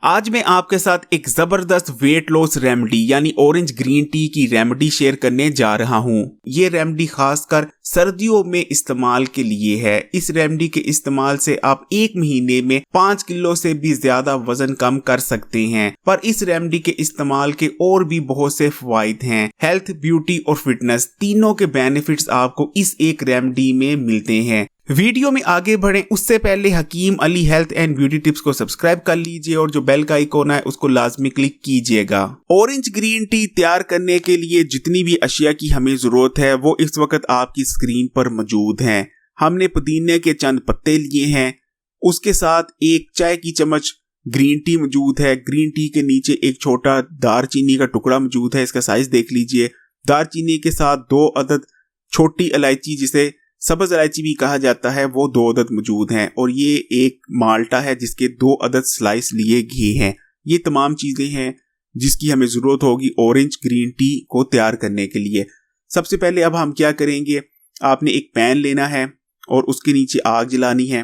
आज मैं आपके साथ एक जबरदस्त वेट लॉस रेमेडी यानी ऑरेंज ग्रीन टी की रेमेडी शेयर करने जा रहा हूँ। ये रेमेडी खासकर सर्दियों में इस्तेमाल के लिए है। इस रेमेडी के इस्तेमाल से आप एक महीने में 5 किलो से भी ज्यादा वजन कम कर सकते हैं। पर इस रेमेडी के इस्तेमाल के और भी बहुत से फायदे हैं। हेल्थ, ब्यूटी और फिटनेस तीनों के बेनिफिट्स आपको इस एक रेमेडी में मिलते हैं। वीडियो में आगे बढ़ें उससे पहले Hakim Ali health and beauty tips को सब्सक्राइब कर लीजिए और जो बेल का आइकॉन है उसको लाजमी क्लिक कीजिएगा। ऑरेंज ग्रीन टी तैयार करने के लिए जितनी भी अशिया की हमें जरूरत है वो इस वक्त आपकी स्क्रीन पर मौजूद हैं। हमने पुदीने के चंद पत्ते लिए हैं, उसके साथ एक चाय की चम्मच ग्रीन टी मौजूद है। ग्रीन टी के नीचे एक छोटा दारचीनी का टुकड़ा मौजूद है, इसका साइज देख लीजिए। दारचीनी के साथ 2 अदद छोटी इलायची जिसे सब्ज इलायची भी कहा जाता है वो 2 अदद मौजूद हैं और ये एक माल्टा है जिसके 2 अदद स्लाइस लिए घी हैं। ये तमाम चीजें हैं जिसकी हमें जरूरत होगी ऑरेंज ग्रीन टी को तैयार करने के लिए। सबसे पहले अब हम क्या करेंगे, आपने एक पैन लेना है और उसके नीचे आग जलानी है।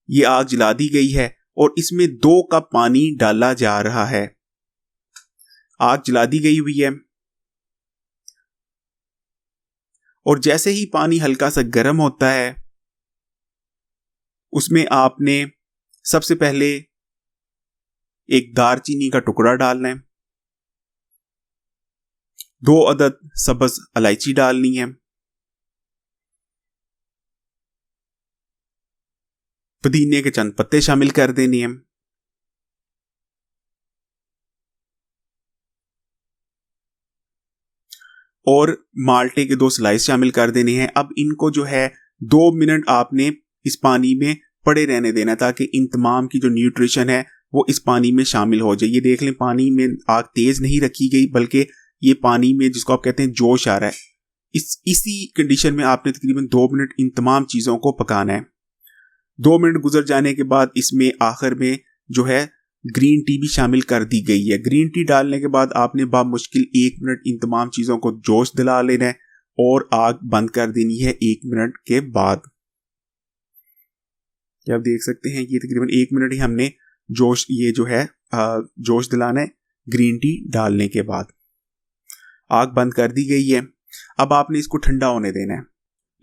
ये आग जला दी गई है और इसमें 2 कप पानी डाला जा रहा है। आग जला दी गई हुई है और जैसे ही पानी हल्का सा गर्म होता है उसमें आपने सबसे पहले एक दारचीनी का टुकड़ा डालना है, 2 अदद सब्ज इलायची डालनी है, पुदीने के चंद पत्ते शामिल कर देने हैं, और माल्टे के 2 स्लाइस शामिल कर देने हैं। अब इनको जो है 2 मिनट आपने इस पानी में पड़े रहने देना ताकि इन तमाम की जो न्यूट्रिशन है वो इस पानी में शामिल हो जाए। ये देख लें, पानी में आग तेज नहीं रखी गई बल्कि ये पानी में जिसको आप कहते हैं जोश आ रहा है। इसी कंडीशन में आपने तकरीबन 2 मिनट इन तमाम चीज़ों को पकाना है। 2 मिनट गुजर जाने के बाद इसमें आखिर में जो है ग्रीन टी भी शामिल कर दी गई है। ग्रीन टी डालने के बाद आपने बामुश्किल 1 मिनट इन तमाम चीज़ों को जोश दिला लेना है और आग बंद कर देनी है 1 मिनट के बाद। आप देख सकते हैं ये तकरीबन 1 मिनट ही हमने जोश दिलाना है ग्रीन टी डालने के बाद। आग बंद कर दी गई है। अब आपने इसको ठंडा होने देना है।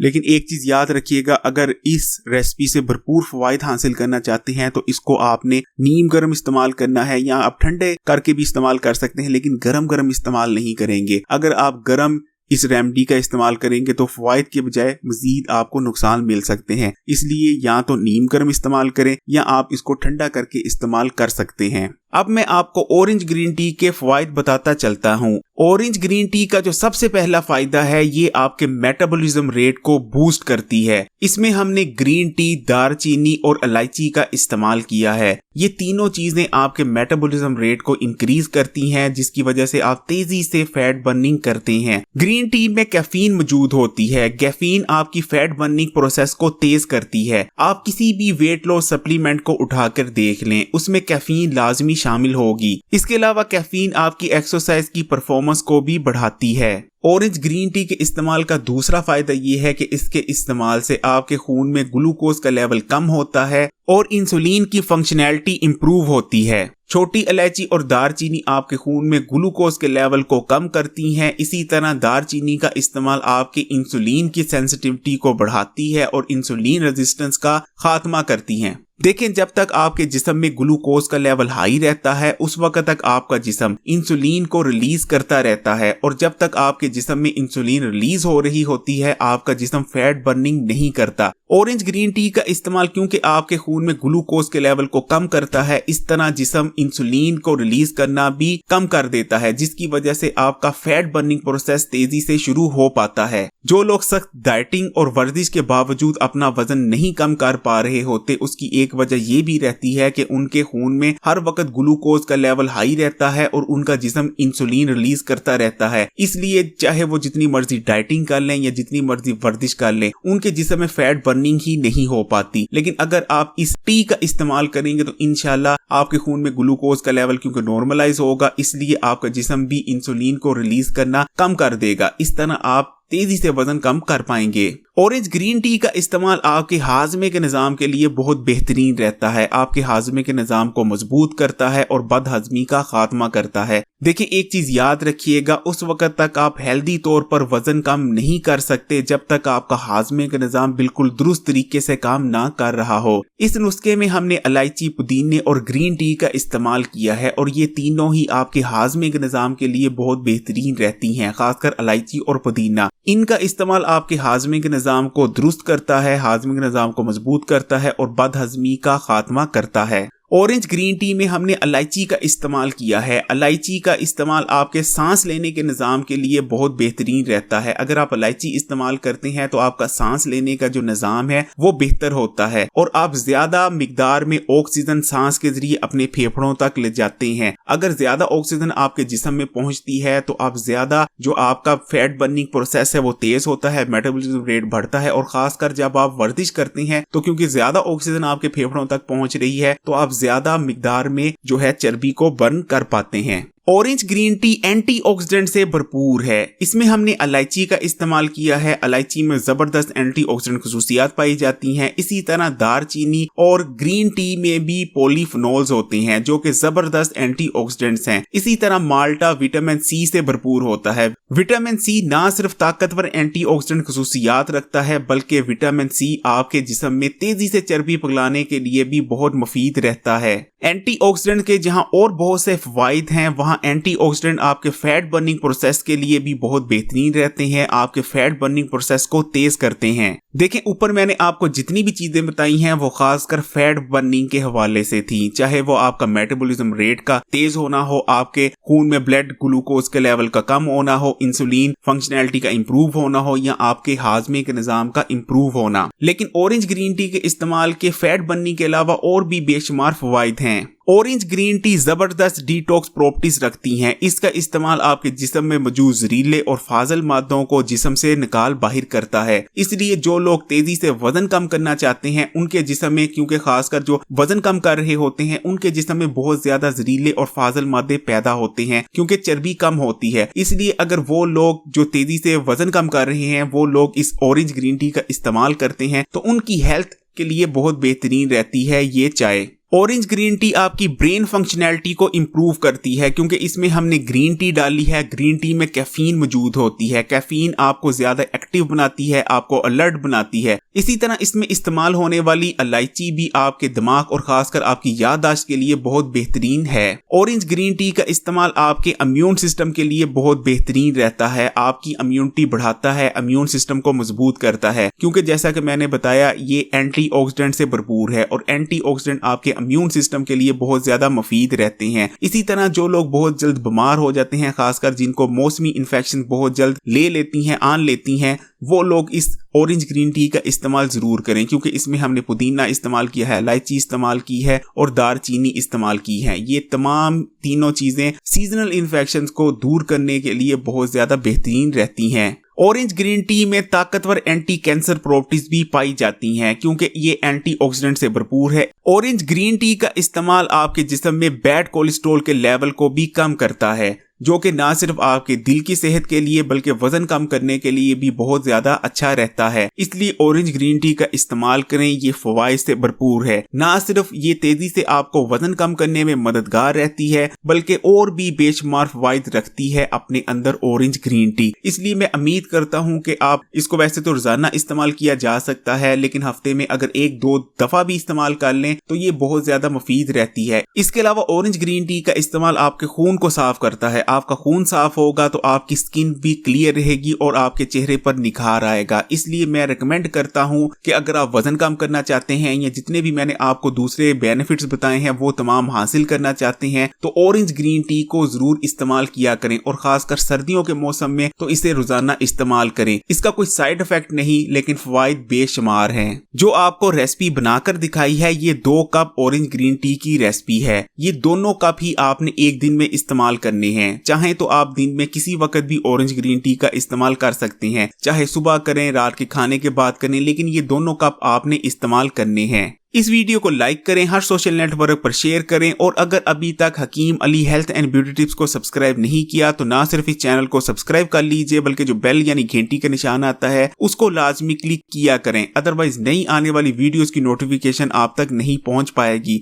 लेकिन एक चीज याद रखिएगा, अगर इस रेसिपी से भरपूर फवायद हासिल करना चाहते हैं तो इसको आपने नीम गर्म इस्तेमाल करना है, या आप ठंडे करके भी इस्तेमाल कर सकते हैं लेकिन गरम गरम इस्तेमाल नहीं करेंगे। अगर आप गरम इस रेमेडी का इस्तेमाल करेंगे तो फवायद के बजाय मजीद आपको नुकसान मिल सकते हैं। इसलिए या तो नीम गर्म इस्तेमाल करें या आप इसको ठंडा करके इस्तेमाल कर सकते हैं। अब मैं आपको ऑरेंज ग्रीन टी के फवायद बताता चलता हूँ। ऑरेंज ग्रीन टी का जो सबसे पहला फायदा है ये आपके मेटाबॉलिज्म रेट को बूस्ट करती है। इसमें हमने ग्रीन टी, दारचीनी और इलायची का इस्तेमाल किया है। ये तीनों चीजें आपके मेटाबॉलिज्म रेट को इंक्रीज करती हैं जिसकी वजह से आप तेजी से फैट बर्निंग करते हैं। ग्रीन टी में कैफीन मौजूद होती है। कैफीन आपकी फैट बर्निंग प्रोसेस को तेज करती है। आप किसी भी वेट लॉस सप्लीमेंट को उठाकर देख लें, उसमें कैफीन लाजमी शामिल होगी। इसके अलावा कैफीन आपकी एक्सरसाइज की परफॉर्मेंस को भी बढ़ाती है। ऑरेंज ग्रीन टी के इस्तेमाल का दूसरा फायदा ये है कि इसके इस्तेमाल से आपके खून में ग्लूकोज का लेवल कम होता है और इंसुलिन की फंक्शनैलिटी इंप्रूव होती है। छोटी इलायची और दारचीनी आपके खून में ग्लूकोज के लेवल को कम करती हैं। इसी तरह दारचीनी का इस्तेमाल आपके इंसुलिन की सेंसिटिविटी को बढ़ाती है और इंसुलिन रेजिस्टेंस का खात्मा करती हैं। देखें, जब तक आपके जिस्म में ग्लूकोज का लेवल हाई रहता है उस वक्त तक आपका जिस्म इंसुलिन को रिलीज करता रहता है और जब तक आपके जिस्म में इंसुलिन रिलीज हो रही होती है आपका जिस्म फैट बर्निंग नहीं करता। ऑरेंज ग्रीन टी का इस्तेमाल क्योंकि आपके खून में ग्लूकोज के लेवल को कम करता है, इस तरह जिस्म इंसुलिन को रिलीज करना भी कम कर देता है जिसकी वजह से आपका फैट बर्निंग प्रोसेस तेजी से शुरू हो पाता है। जो लोग सख्त डाइटिंग और वर्जिश के बावजूद अपना वजन नहीं कम कर पा रहे होते उसकी एक वजह ये भी रहती है कि उनके खून में हर वक्त ग्लूकोज का लेवल हाई रहता है और उनका जिस्म इंसुलिन रिलीज करता रहता है। इसलिए चाहे वो जितनी मर्जी डाइटिंग कर लें या जितनी मर्जी वर्जिश कर लें उनके जिस्म में फैट बर्निंग ही नहीं हो पाती। लेकिन अगर आप इस टी का इस्तेमाल करेंगे तो इंशाल्लाह आपके खून में ग्लूकोज का लेवल क्योंकि नॉर्मलाइज होगा इसलिए आपका जिस्म भी इंसुलिन को रिलीज करना कम कर देगा। इस तरह आप तेजी से वजन कम कर पाएंगे। ऑरेंज ग्रीन टी का इस्तेमाल आपके हाजमे के निज़ाम के लिए बहुत बेहतरीन रहता है, आपके हाजमे के निज़ाम को मजबूत करता है और बदहजमी का खात्मा करता है। देखिए, एक चीज याद रखिएगा, उस वक्त तक आप हेल्दी तौर पर वजन कम नहीं कर सकते जब तक आपका हाजमे का निज़ाम बिल्कुल दुरुस्त तरीके से काम ना कर रहा हो। इस नुस्खे में हमने इलायची, पुदीने और ग्रीन टी का इस्तेमाल किया है और ये तीनों ही आपके हाजमे के निज़ाम के लिए बहुत बेहतरीन रहती हैं, खासकर इलायची और पुदीना। इनका इस्तेमाल आपके हाजमे के निज़ाम को दुरुस्त करता है, हाजमे के निज़ाम को मजबूत करता है और बदहजमी का खात्मा करता है। ऑरेंज ग्रीन टी में हमने इलायची का इस्तेमाल किया है। इलायची का इस्तेमाल आपके सांस लेने के निज़ाम के लिए बहुत बेहतरीन रहता है। अगर आप इलायची इस्तेमाल करते हैं तो आपका सांस लेने का जो निज़ाम है वो बेहतर होता है और आप ज्यादा मिकदार में ऑक्सीजन सांस के जरिए अपने फेफड़ों तक ले जाते हैं। अगर ज्यादा ऑक्सीजन आपके जिस्म में पहुंचती है तो आप ज्यादा जो आपका फैट बर्निंग प्रोसेस है वो तेज होता है, मेटाबॉलिज्म रेट बढ़ता है और खासकर जब आप वर्जिश करते हैं तो क्योंकि ज्यादा ऑक्सीजन आपके फेफड़ों तक पहुंच रही है तो आप ज्यादा मिकदार में जो है चर्बी को बर्न कर पाते हैं। ऑरेंज ग्रीन टी एंटीऑक्सीडेंट से भरपूर है। इसमें हमने इलायची का इस्तेमाल किया है। इलायची में जबरदस्त एंटीऑक्सीडेंट खुसूसियात पाई जाती हैं। इसी तरह दारचीनी और ग्रीन टी में भी पॉलीफिनोल्स होते हैं जो कि जबरदस्त एंटीऑक्सीडेंट्स हैं। इसी तरह माल्टा विटामिन सी से भरपूर होता है। विटामिन सी ना सिर्फ ताकतवर एंटीऑक्सीडेंट खुसूसियात रखता है बल्कि विटामिन सी आपके जिस्म में तेजी से चर्बी पिघलाने के लिए भी बहुत मुफीद रहता है। एंटीऑक्सीडेंट के जहां और बहुत से फवाइद हैं वहां एंटीऑक्सीडेंट आपके फैट बर्निंग प्रोसेस के लिए भी बहुत बेहतरीन रहते हैं, आपके फैट बर्निंग प्रोसेस को तेज करते हैं। देखें, ऊपर मैंने आपको जितनी भी चीजें बताई हैं वो खासकर फैट बर्निंग के हवाले से थी, चाहे वो आपका मेटाबॉलिज्म रेट का तेज होना हो, आपके खून में ब्लड ग्लूकोज के लेवल का कम होना हो, इंसुलिन फंक्शनैलिटी का इंप्रूव होना हो या आपके हाजमे के निजाम का इंप्रूव होना। लेकिन ऑरेंज ग्रीन टी के इस्तेमाल के फैट बर्निंग के अलावा और भी बेशुमार फवाइद हैं। ऑरेंज ग्रीन टी जबरदस्त डिटॉक्स प्रॉपर्टीज रखती हैं। इसका इस्तेमाल आपके जिस्म में मौजूद जहरीले और फाजल मादों को जिस्म से निकाल बाहर करता है। इसलिए जो लोग तेजी से वजन कम करना चाहते हैं उनके जिस्म में, क्योंकि खासकर जो वजन कम कर रहे होते हैं उनके जिस्म में बहुत ज्यादा जहरीले और फाजल मादे पैदा होते हैं क्योंकि चर्बी कम होती है। इसलिए अगर वो लोग जो तेजी से वजन कम कर रहे हैं वो लोग इस ऑरेंज ग्रीन टी का इस्तेमाल करते हैं तो उनकी हेल्थ के लिए बहुत बेहतरीन रहती है ये चाय। ऑरेंज ग्रीन टी आपकी ब्रेन फंक्शनैलिटी को इंप्रूव करती है क्योंकि इसमें हमने ग्रीन टी डाली है। ग्रीन टी में कैफीन मौजूद होती है। कैफीन आपको ज्यादा एक्टिव बनाती है, आपको अलर्ट बनाती है। इसी तरह इसमें इस्तेमाल होने वाली इलायची भी आपके दिमाग और खासकर आपकी याददाश्त के लिए बहुत बेहतरीन है। ऑरेंज ग्रीन टी का इस्तेमाल आपके इम्यून सिस्टम के लिए बहुत बेहतरीन रहता है, आपकी इम्यूनिटी बढ़ाता है, इम्यून सिस्टम को मजबूत करता है क्योंकि जैसा कि मैंने बताया ये एंटीऑक्सीडेंट से भरपूर है और एंटीऑक्सीडेंट आपके इम्यून सिस्टम के लिए बहुत ज्यादा मुफीद रहते हैं। इसी तरह जो लोग बहुत जल्द बीमार हो जाते हैं, खासकर जिनको मौसमी इन्फेक्शन बहुत जल्द ले लेती हैं, आन लेती हैं, वो लोग इस ऑरेंज ग्रीन टी का इस्तेमाल जरूर करें क्योंकि इसमें हमने पुदीना इस्तेमाल किया है, इलायची इस्तेमाल की है और दारचीनी इस्तेमाल की है। ये तमाम तीनों चीजें सीजनल इन्फेक्शंस को दूर करने के लिए बहुत ज्यादा बेहतरीन रहती हैं। ऑरेंज ग्रीन टी में ताकतवर एंटी कैंसर प्रॉपर्टीज भी पाई जाती हैं क्योंकि ये एंटीऑक्सीडेंट से भरपूर है। ऑरेंज ग्रीन टी का इस्तेमाल आपके जिस्म में बैड कोलेस्ट्रॉल के लेवल को भी कम करता है जो कि ना सिर्फ आपके दिल की सेहत के लिए बल्कि वजन कम करने के लिए भी बहुत ज्यादा अच्छा रहता है। इसलिए ऑरेंज ग्रीन टी का इस्तेमाल करें, ये फवाइद से भरपूर है। ना सिर्फ ये तेजी से आपको वजन कम करने में मददगार रहती है बल्कि और भी बेशुमार फवाइद रखती है अपने अंदर ऑरेंज ग्रीन टी। इसलिए मैं उम्मीद करता हूँ कि आप इसको, वैसे तो रोजाना इस्तेमाल किया जा सकता है लेकिन हफ्ते में अगर 1-2 दफा भी इस्तेमाल कर लें तो ये बहुत ज्यादा मुफीद रहती है। इसके अलावा ऑरेंज ग्रीन टी का इस्तेमाल आपके खून को साफ करता है। आपका खून साफ होगा तो आपकी स्किन भी क्लियर रहेगी और आपके चेहरे पर निखार आएगा। इसलिए मैं रिकमेंड करता हूं कि अगर आप वजन कम करना चाहते हैं या जितने भी मैंने आपको दूसरे बेनिफिट्स बताए हैं वो तमाम हासिल करना चाहते हैं तो ऑरेंज ग्रीन टी को जरूर इस्तेमाल किया करें और खासकर सर्दियों के मौसम में तो इसे रोजाना इस्तेमाल करें। इसका कोई साइड इफेक्ट नहीं लेकिन फवाइद बेशुमार हैं। जो आपको रेसिपी बनाकर दिखाई है ये 2 कप ऑरेंज ग्रीन टी की रेसिपी है। ये दोनों कप ही आपने एक दिन में इस्तेमाल करने हैं। चाहें तो आप दिन में किसी वक्त भी ऑरेंज ग्रीन टी का इस्तेमाल कर सकते हैं, चाहे सुबह करें, रात के खाने के बाद करें, लेकिन ये दोनों कप आपने इस्तेमाल करने हैं। इस वीडियो को लाइक करें, हर सोशल नेटवर्क पर शेयर करें और अगर अभी तक Hakim Ali health and beauty tips को सब्सक्राइब नहीं किया तो ना सिर्फ इस चैनल को सब्सक्राइब कर लीजिए बल्कि जो बेल यानी घंटी का निशान आता है उसको लाजमी क्लिक किया करें, अदरवाइज नई आने वाली वीडियोस की नोटिफिकेशन आप तक नहीं पहुंच पाएगी।